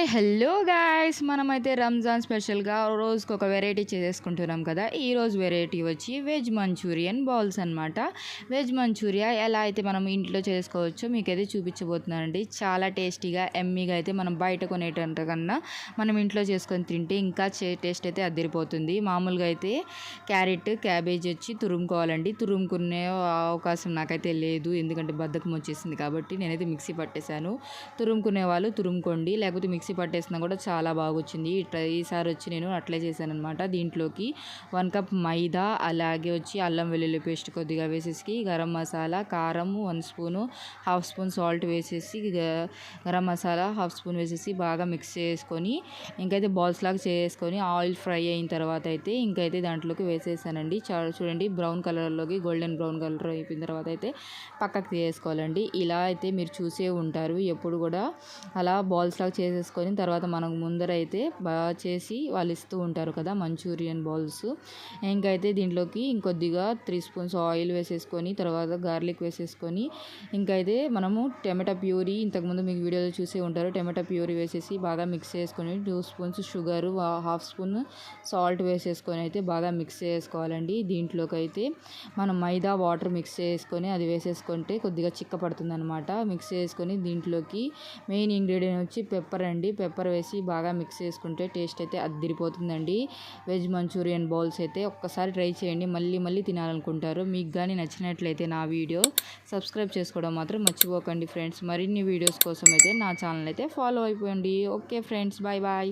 Hi hello guys, మనమైతే రంజాన్ స్పెషల్గా రోజుకి ఒక వెరైటీ చేసుకుంటున్నాం కదా. ఈరోజు వెరైటీ వచ్చి వెజ్ మంచూరియన్ బాల్స్ అనమాట. వెజ్ మంచూరియా ఎలా అయితే మనం ఇంట్లో చేసుకోవచ్చో మీకైతే చూపించబోతున్నానండి. చాలా టేస్టీగా ఎమ్మీగా అయితే మనం బయట కొనేటంత కన్నా మనం ఇంట్లో చేసుకొని తింటే ఇంకా టేస్ట్ అయితే అదిరిపోతుంది. మామూలుగా అయితే క్యాబేజ్ వచ్చి తురుముకోవాలండి. తురుముకునే అవకాశం నాకైతే లేదు, ఎందుకంటే బద్ధకం వచ్చేసింది కాబట్టి నేనైతే మిక్సీ పట్టేశాను. తురుముకునే వాళ్ళు తురుముకోండి, లేకపోతే మిక్సీ పట్టేసినా కూడా చాలా బాగా వచ్చింది. ఈసారి వచ్చి నేను అట్లే చేశాను అనమాట. దీంట్లోకి 1 కప్ మైదా, అలాగే వచ్చి అల్లం వెల్లుల్లి పేస్ట్ కొద్దిగా వేసేసి, గరం మసాలా, కారం 1 స్పూను, హాఫ్ స్పూన్ సాల్ట్ వేసేసి, గరం మసాలా హాఫ్ స్పూన్ వేసేసి బాగా మిక్స్ చేసుకొని ఇంకైతే బాల్స్ లాగా చేసుకొని ఆయిల్ ఫ్రై అయిన తర్వాత అయితే ఇంకైతే దాంట్లోకి వేసేసానండి. చూడండి, బ్రౌన్ కలర్లోకి గోల్డెన్ బ్రౌన్ కలర్ అయిపోయిన తర్వాత అయితే పక్కకు తీసుకోవాలండి. ఇలా అయితే మీరు చూసే ఉంటారు ఎప్పుడు కూడా. అలా బాల్స్ లాగా చేసేసుకొని తర్వాత మనకు ముందర అయితే బాగా చేసి వాళ్ళు ఇస్తూ ఉంటారు కదా మంచూరియన్ బాల్స్. ఇంకైతే దీంట్లోకి ఇంకొద్దిగా 3 స్పూన్స్ ఆయిల్ వేసేసుకొని తర్వాత గార్లిక్ వేసేసుకొని ఇంకైతే మనము టమాటా ప్యూరీ, ఇంతకుముందు మీకు వీడియోలో చూసే ఉంటారు, టమాటా ప్యూరీ వేసేసి బాగా మిక్స్ చేసుకొని 2 spoons sugar, half spoon salt వేసేసుకొని అయితే బాగా మిక్స్ చేసుకోవాలండి. దీంట్లోకి అయితే మనం మైదా వాటర్ మిక్స్ చేసుకొని అది వేసేసుకుంటే కొద్దిగా చిక్క పడుతుంది అనమాట. మిక్స్ చేసుకొని దీంట్లోకి మెయిన్ ఇంగ్రీడియంట్ వచ్చి పెప్పర్ అండి. పెప్పర్ వేసి బాగా మిక్స్ చేసుకుంటే టేస్ట్ అయితే అద్దిరిపోతుందండి. వెజ్ మంచూరియన్ బౌల్స్ అయితే ఒక్కసారి ట్రై చేయండి, మళ్ళీ మళ్ళీ తినాలనుకుంటారు. మీకు కానీ నచ్చినట్లయితే నా వీడియో సబ్స్క్రైబ్ చేసుకోవడం మాత్రం మర్చిపోకండి ఫ్రెండ్స్. మరిన్ని వీడియోస్ కోసం అయితే నా ఛానల్ అయితే ఫాలో అయిపోండి. Okay friends, bye bye.